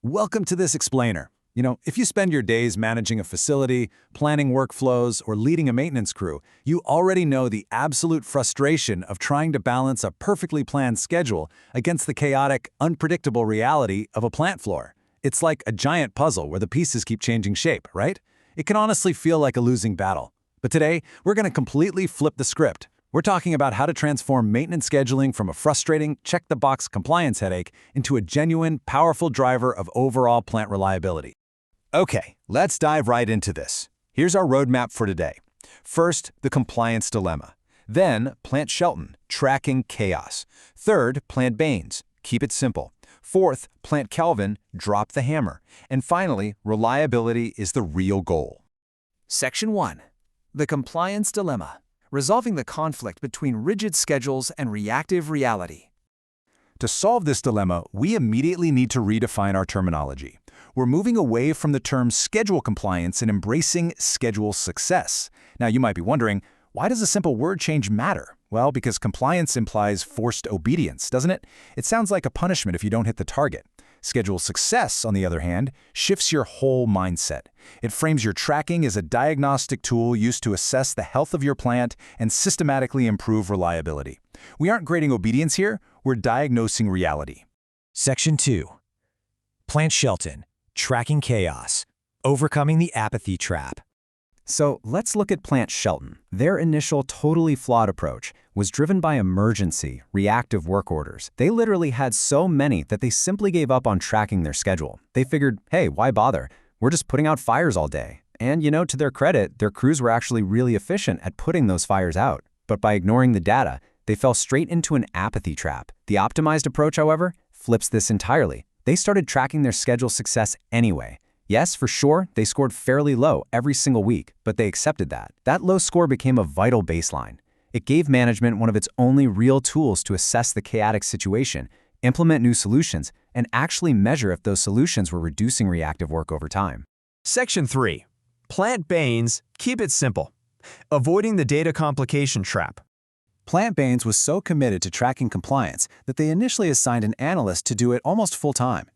Welcome to this explainer. If you spend your days managing a facility, planning workflows, or leading a maintenance crew, you already know the absolute frustration of trying to balance a perfectly planned schedule against the chaotic, unpredictable reality of a plant floor. It's like a giant puzzle where the pieces keep changing shape, right? It can honestly feel like a losing battle. But today, we're going to completely flip the script. We're talking about how to transform maintenance scheduling from a frustrating, check-the-box compliance headache into a genuine, powerful driver of overall plant reliability. Okay, let's dive right into this. Here's our roadmap for today. First, the compliance dilemma. Then, Plant Shelton, tracking chaos. Third, Plant Bains, keep it simple. Fourth, Plant Calvin, drop the hammer. And finally, reliability is the real goal. Section 1. The compliance dilemma. Resolving the conflict between rigid schedules and reactive reality. To solve this dilemma, we immediately need to redefine our terminology. We're moving away from the term schedule compliance and embracing schedule success. Now, you might be wondering, why does a simple word change matter? Well, because compliance implies forced obedience, doesn't it? It sounds like a punishment if you don't hit the target. Schedule success, on the other hand, shifts your whole mindset. It frames your tracking as a diagnostic tool used to assess the health of your plant and systematically improve reliability. We aren't grading obedience here, we're diagnosing reality. Section 2. Plant Shelton, tracking chaos, overcoming the apathy trap. So let's look at Plant Shelton. Their initial totally flawed approach was driven by emergency, reactive work orders. They literally had so many that they simply gave up on tracking their schedule. They figured, hey, why bother? We're just putting out fires all day. And to their credit, their crews were actually really efficient at putting those fires out. But by ignoring the data, they fell straight into an apathy trap. The optimized approach, however, flips this entirely. They started tracking their schedule success anyway. Yes, for sure, they scored fairly low every single week, but they accepted that. That low score became a vital baseline. It gave management one of its only real tools to assess the chaotic situation, implement new solutions, and actually measure if those solutions were reducing reactive work over time. Section 3. Plant Bains, keep it simple. Avoiding the data complication trap. Plant Bains was so committed to tracking compliance that they initially assigned an analyst to do it almost full-time.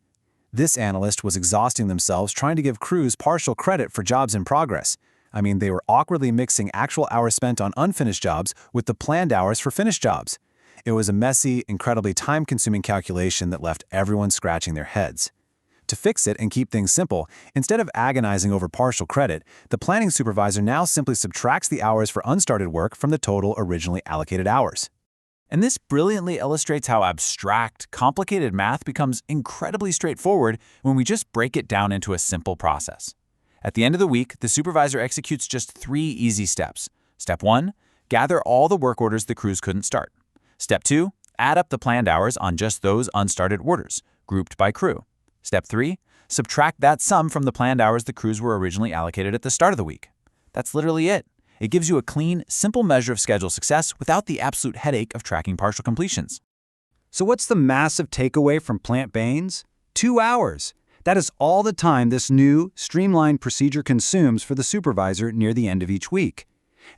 This analyst was exhausting themselves trying to give crews partial credit for jobs in progress. They were awkwardly mixing actual hours spent on unfinished jobs with the planned hours for finished jobs. It was a messy, incredibly time-consuming calculation that left everyone scratching their heads. To fix it and keep things simple, instead of agonizing over partial credit, the planning supervisor now simply subtracts the hours for unstarted work from the total originally allocated hours. And this brilliantly illustrates how abstract, complicated math becomes incredibly straightforward when we just break it down into a simple process. At the end of the week, the supervisor executes just 3 easy steps. Step 1, gather all the work orders the crews couldn't start. Step 2, add up the planned hours on just those unstarted orders, grouped by crew. Step 3, subtract that sum from the planned hours the crews were originally allocated at the start of the week. That's literally it. It gives you a clean, simple measure of schedule success without the absolute headache of tracking partial completions. So what's the massive takeaway from Plant Bains? 2 hours. That is all the time this new, streamlined procedure consumes for the supervisor near the end of each week.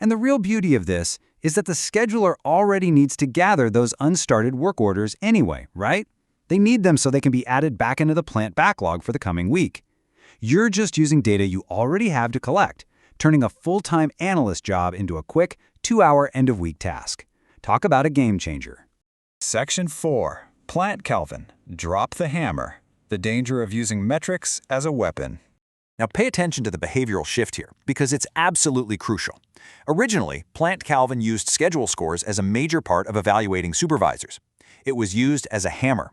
And the real beauty of this is that the scheduler already needs to gather those unstarted work orders anyway, right? They need them so they can be added back into the plant backlog for the coming week. You're just using data you already have to collect, turning a full-time analyst job into a quick 2-hour end-of-week task. Talk about a game changer. Section 4. Plant Calvin, drop the hammer. The danger of using metrics as a weapon. Now pay attention to the behavioral shift here, because it's absolutely crucial. Originally, Plant Calvin used schedule scores as a major part of evaluating supervisors. It was used as a hammer.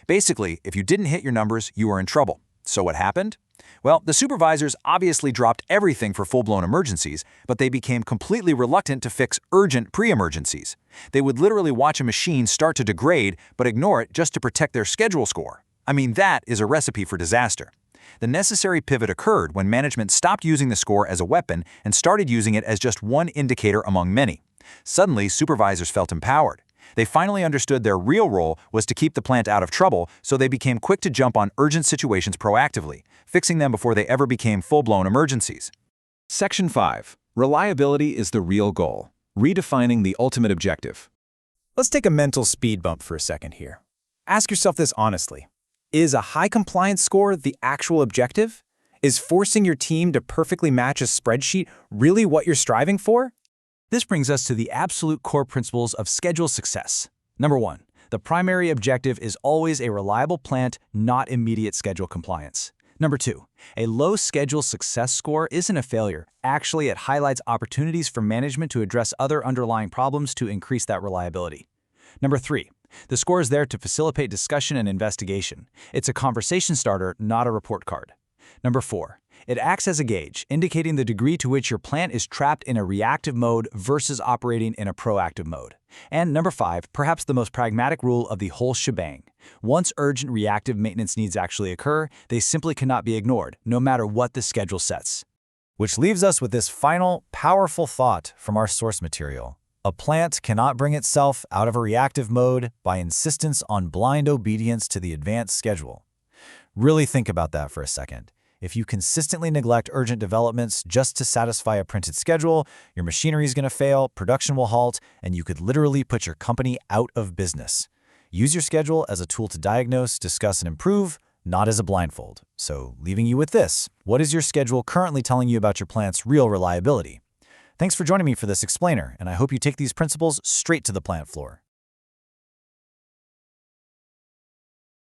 Basically, if you didn't hit your numbers, you were in trouble. So what happened? Well, the supervisors obviously dropped everything for full-blown emergencies, but they became completely reluctant to fix urgent pre-emergencies. They would literally watch a machine start to degrade, but ignore it just to protect their schedule score. That is a recipe for disaster. The necessary pivot occurred when management stopped using the score as a weapon and started using it as just one indicator among many. Suddenly, supervisors felt empowered. They finally understood their real role was to keep the plant out of trouble, so they became quick to jump on urgent situations proactively, fixing them before they ever became full-blown emergencies. Section 5. Reliability is the real goal. Redefining the ultimate objective. Let's take a mental speed bump for a second here. Ask yourself this honestly. Is a high compliance score the actual objective? Is forcing your team to perfectly match a spreadsheet really what you're striving for? This brings us to the absolute core principles of schedule success. Number 1, the primary objective is always a reliable plant, not immediate schedule compliance. Number 2, a low schedule success score isn't a failure. Actually, it highlights opportunities for management to address other underlying problems to increase that reliability. Number 3, the score is there to facilitate discussion and investigation. It's a conversation starter, not a report card. Number 4, it acts as a gauge, indicating the degree to which your plant is trapped in a reactive mode versus operating in a proactive mode. And number 5, perhaps the most pragmatic rule of the whole shebang. Once urgent reactive maintenance needs actually occur, they simply cannot be ignored, no matter what the schedule sets. Which leaves us with this final, powerful thought from our source material. A plant cannot bring itself out of a reactive mode by insistence on blind obedience to the advanced schedule. Really think about that for a second. If you consistently neglect urgent developments just to satisfy a printed schedule, your machinery is going to fail, production will halt, and you could literally put your company out of business. Use your schedule as a tool to diagnose, discuss, and improve, not as a blindfold. So, leaving you with this, what is your schedule currently telling you about your plant's real reliability? Thanks for joining me for this explainer, and I hope you take these principles straight to the plant floor.